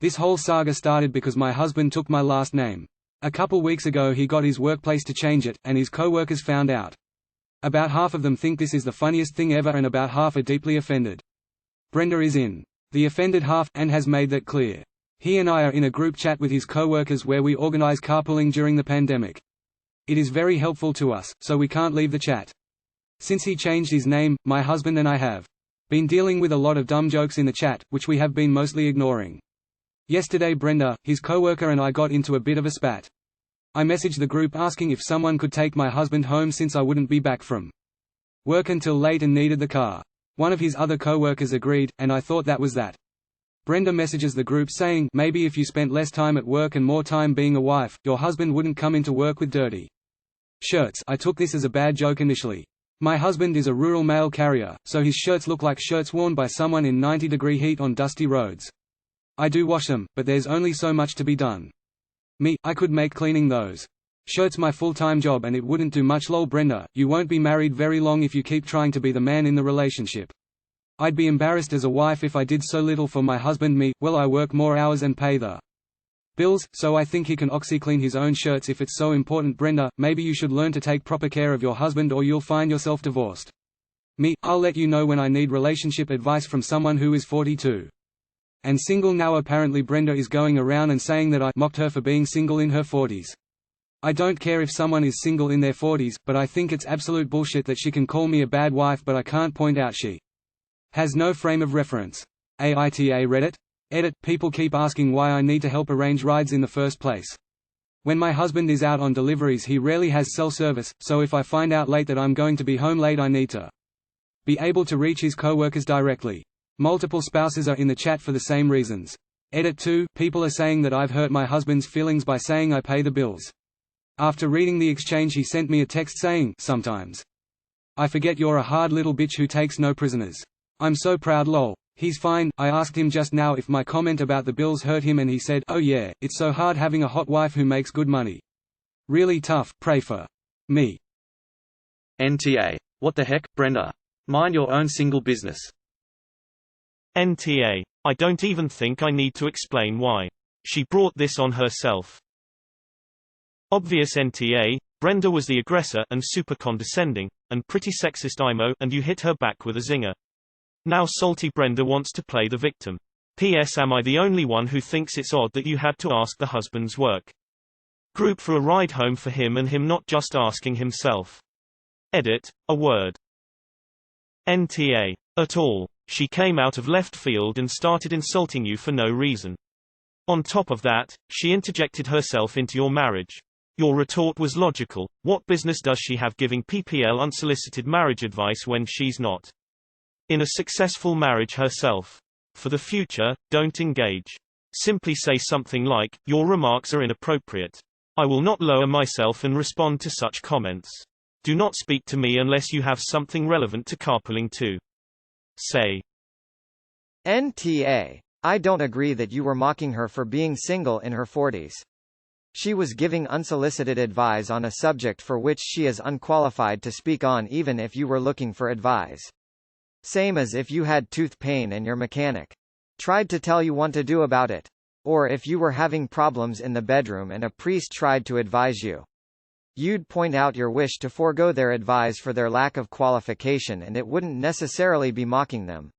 This whole saga started because my husband took my last name. A couple weeks ago he got his workplace to change it, and his co-workers found out. About half of them think this is the funniest thing ever and about half are deeply offended. Brenda is in the offended half, and has made that clear. He and I are in a group chat with his co-workers where we organize carpooling during the pandemic. It is very helpful to us, so we can't leave the chat. Since he changed his name, my husband and I have been dealing with a lot of dumb jokes in the chat, which we have been mostly ignoring. Yesterday Brenda, his co-worker and I got into a bit of a spat. I messaged the group asking if someone could take my husband home since I wouldn't be back from work until late and needed the car. One of his other co-workers agreed, and I thought that was that. Brenda messages the group saying, maybe if you spent less time at work and more time being a wife, your husband wouldn't come into work with dirty shirts. I took this as a bad joke initially. My husband is a rural mail carrier, so his shirts look like shirts worn by someone in 90-degree heat on dusty roads. I do wash them, but there's only so much to be done. I could make cleaning those shirts my full-time job and it wouldn't do much. Lol. Brenda, you won't be married very long if you keep trying to be the man in the relationship. I'd be embarrassed as a wife if I did so little for my husband. Well, I work more hours and pay the bills, so I think he can OxiClean his own shirts if it's so important. Brenda, maybe you should learn to take proper care of your husband or you'll find yourself divorced. I'll let you know when I need relationship advice from someone who is 42 and single now. Apparently Brenda is going around and saying that I mocked her for being single in her 40s. I don't care if someone is single in their 40s, but I think it's absolute bullshit that she can call me a bad wife but I can't point out she has no frame of reference. AITA Reddit? Edit. People keep asking why I need to help arrange rides in the first place. When my husband is out on deliveries he rarely has cell service, so if I find out late that I'm going to be home late I need to be able to reach his co-workers directly. Multiple spouses are in the chat for the same reasons. Edit 2. People are saying that I've hurt my husband's feelings by saying I pay the bills. After reading the exchange he sent me a text saying, sometimes I forget you're a hard little bitch who takes no prisoners. I'm so proud. Lol. He's fine. I asked him just now if my comment about the bills hurt him and he said, oh yeah, it's so hard having a hot wife who makes good money. Really tough. Pray for me. NTA. What the heck, Brenda? Mind your own single business. NTA. I don't even think I need to explain why. She brought this on herself. Obvious NTA. Brenda was the aggressor, and super condescending, and pretty sexist IMO, and you hit her back with a zinger. Now salty Brenda wants to play the victim. P.S. Am I the only one who thinks it's odd that you had to ask the husband's work group for a ride home for him and him not just asking himself? Edit. A word. NTA. At all. She came out of left field and started insulting you for no reason. On top of that, she interjected herself into your marriage. Your retort was logical. What business does she have giving PPL unsolicited marriage advice when she's not in a successful marriage herself? For the future, don't engage. Simply say something like, your remarks are inappropriate. I will not lower myself and respond to such comments. Do not speak to me unless you have something relevant to carpooling to say. NTA. I don't agree that you were mocking her for being single in her 40s. She was giving unsolicited advice on a subject for which she is unqualified to speak on, even if you were looking for advice. Same as if you had tooth pain and your mechanic tried to tell you what to do about it. Or if you were having problems in the bedroom and a priest tried to advise you. You'd point out your wish to forego their advice for their lack of qualification, and it wouldn't necessarily be mocking them.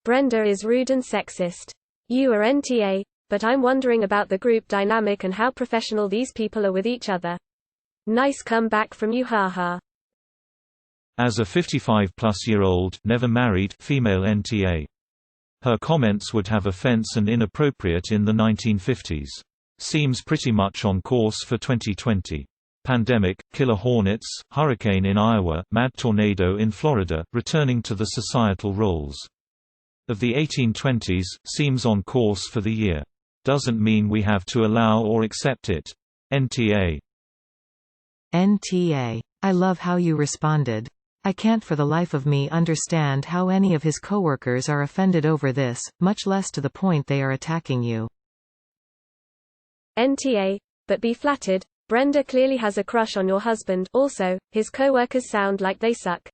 Brenda is rude and sexist. You are NTA, but I'm wondering about the group dynamic and how professional these people are with each other. Nice comeback from you, haha. As a 55-plus-year-old, never married, female NTA. Her comments would have offense and inappropriate in the 1950s. Seems pretty much on course for 2020. Pandemic, killer hornets, hurricane in Iowa, mad tornado in Florida, returning to the societal roles of the 1820s, seems on course for the year. Doesn't mean we have to allow or accept it. NTA. NTA. I love how you responded. I can't for the life of me understand how any of his coworkers are offended over this, much less to the point they are attacking you. NTA. But be flattered. Brenda clearly has a crush on your husband. Also, his coworkers sound like they suck.